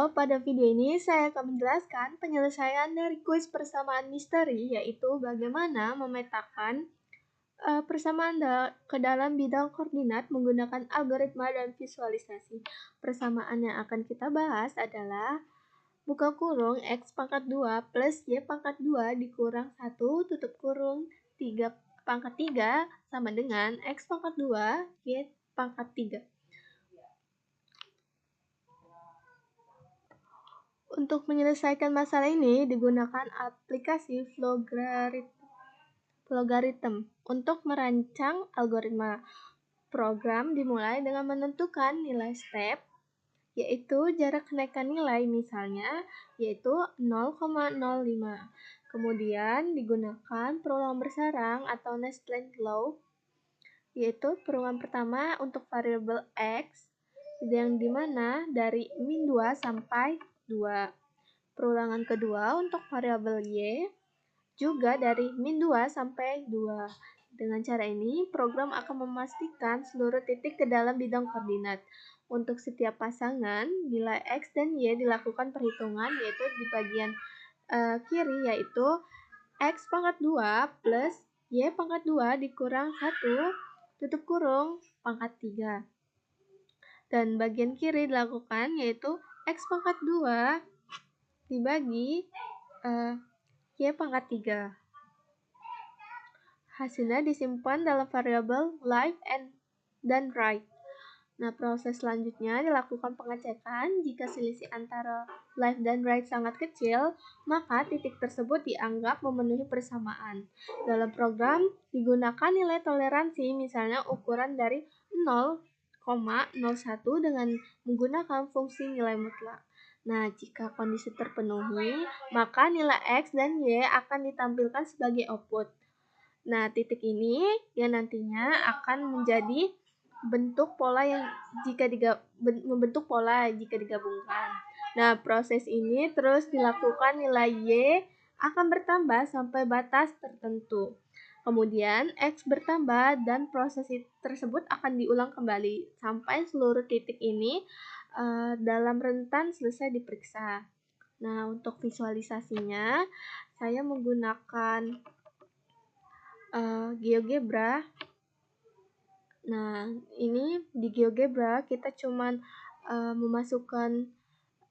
Halo, pada video ini saya akan menjelaskan penyelesaian dari kuis persamaan misteri, yaitu bagaimana memetakan persamaan ke dalam bidang koordinat menggunakan algoritma dan visualisasi. Persamaan yang akan kita bahas adalah buka kurung X pangkat 2 plus Y pangkat 2 dikurang 1 tutup kurung 3 pangkat 3 sama dengan X pangkat 2 Y pangkat 3. Untuk menyelesaikan masalah ini digunakan aplikasi Flowgarithm untuk merancang algoritma. Program dimulai dengan menentukan nilai step, yaitu jarak kenaikan nilai misalnya, yaitu 0,05. Kemudian digunakan perulangan bersarang atau Nestling law, yaitu perulangan pertama untuk variabel X, yang dimana dari min 2 sampai 2. Perulangan kedua untuk variabel Y juga dari min 2 sampai 2. Dengan cara ini, program akan memastikan seluruh titik ke dalam bidang koordinat. Untuk setiap pasangan, nilai X dan Y dilakukan perhitungan, yaitu di bagian kiri, yaitu X pangkat 2 plus Y pangkat 2 dikurang 1 tutup kurung pangkat 3. Dan bagian kiri dilakukan, yaitu X pangkat 2 dibagi Y pangkat 3. Hasilnya disimpan dalam variabel left dan right. Nah, proses selanjutnya dilakukan pengecekan. Jika selisih antara left dan right sangat kecil, maka titik tersebut dianggap memenuhi persamaan. Dalam program digunakan nilai toleransi, misalnya ukuran dari 0,01 dengan menggunakan fungsi nilai mutlak. Nah, jika kondisi terpenuhi, maka nilai X dan Y akan ditampilkan sebagai output. Nah, titik ini yang nantinya akan menjadi bentuk pola yang membentuk pola jika digabungkan. Nah, proses ini terus dilakukan, nilai Y akan bertambah sampai batas tertentu. Kemudian X bertambah dan proses tersebut akan diulang kembali sampai seluruh titik ini dalam rentan selesai diperiksa. Nah, untuk visualisasinya saya menggunakan GeoGebra. Nah, ini di GeoGebra kita cuman memasukkan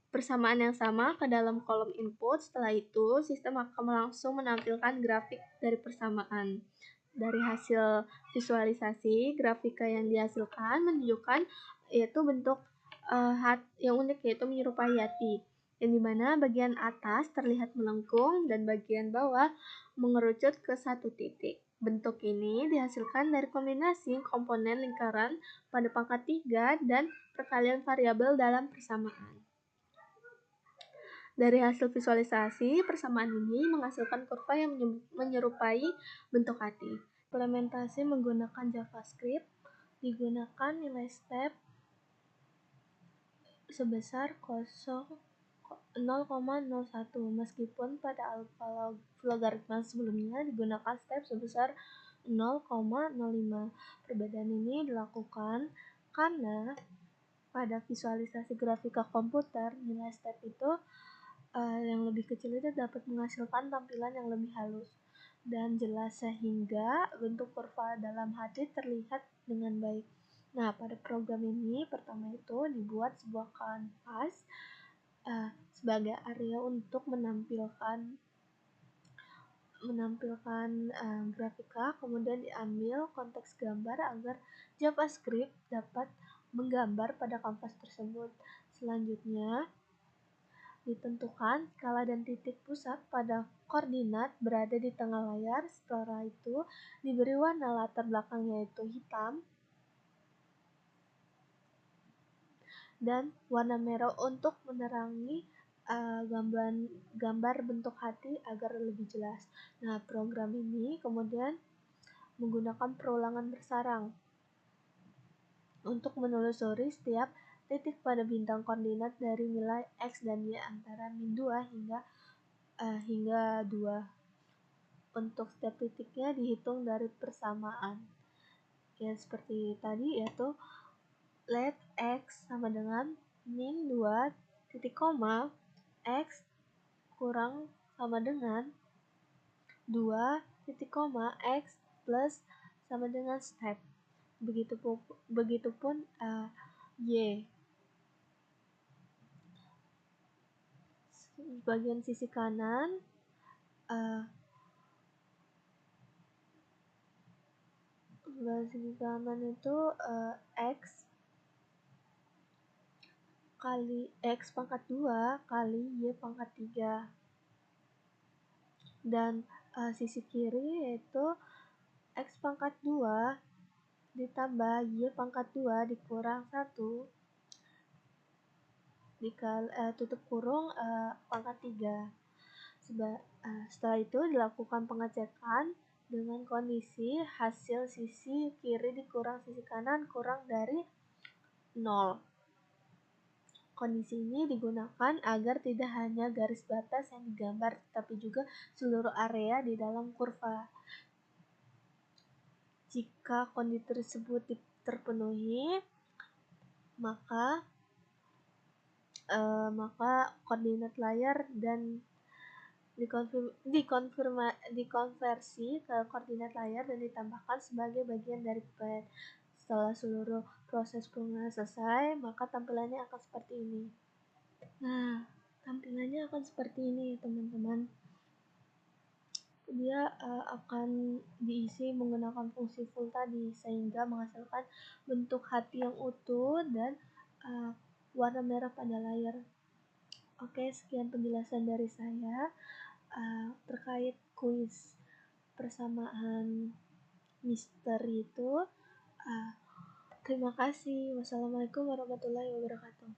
persamaan yang sama ke dalam kolom input. Setelah itu, sistem akan langsung menampilkan grafik dari persamaan. Dari hasil visualisasi, grafika yang dihasilkan menunjukkan yaitu bentuk yang unik, yaitu menyerupai Yati, yang dimana bagian atas terlihat melengkung dan bagian bawah mengerucut ke satu titik. Bentuk ini dihasilkan dari kombinasi komponen lingkaran pada pangkat 3 dan perkalian variabel dalam persamaan. Dari hasil visualisasi, persamaan ini menghasilkan kurva yang menyerupai bentuk hati. Implementasi menggunakan JavaScript, digunakan nilai step sebesar 0,01, meskipun pada algoritma sebelumnya digunakan step sebesar 0,05. Perbedaan ini dilakukan karena pada visualisasi grafika komputer, nilai step itu yang lebih kecil itu dapat menghasilkan tampilan yang lebih halus dan jelas sehingga bentuk kurva dalam HD terlihat dengan baik. Nah, pada program ini pertama itu dibuat sebuah kanvas sebagai area untuk menampilkan grafika, kemudian diambil konteks gambar agar JavaScript dapat menggambar pada kanvas tersebut. Selanjutnya ditentukan skala dan titik pusat pada koordinat berada di tengah layar. Setelah itu diberi warna latar belakang yaitu hitam dan warna merah untuk menerangi gambar bentuk hati agar lebih jelas. Nah, program ini kemudian menggunakan perulangan bersarang untuk menelusuri setiap titik pada bintang koordinat dari nilai X dan Y antara min 2 hingga 2. Untuk setiap titiknya dihitung dari persamaan. Ya, seperti tadi, yaitu let X sama dengan min 2 titik koma X kurang sama dengan 2 titik koma X plus sama dengan step. Begitupun Y. Bagian sisi kanan itu X kali X pangkat 2 kali Y pangkat 3. Dan sisi kiri yaitu X pangkat 2 ditambah Y pangkat 2 dikurang 1 tutup kurung pangkat 3. Setelah itu dilakukan pengecekan dengan kondisi hasil sisi kiri dikurang sisi kanan kurang dari 0. Kondisi ini digunakan agar tidak hanya garis batas yang digambar, tetapi juga seluruh area di dalam kurva. Jika kondisi tersebut terpenuhi, maka koordinat layar dan dikonversi ke koordinat layar dan ditambahkan sebagai bagian dari pen. Setelah seluruh proses penggunaan selesai, maka tampilannya akan seperti ini. Nah, tampilannya akan seperti ini, teman-teman. Dia akan diisi menggunakan fungsi full tadi, sehingga menghasilkan bentuk hati yang utuh dan warna merah pada layar. Oke, sekian penjelasan dari saya terkait kuis persamaan misteri itu. Terima kasih. Wassalamualaikum warahmatullahi wabarakatuh.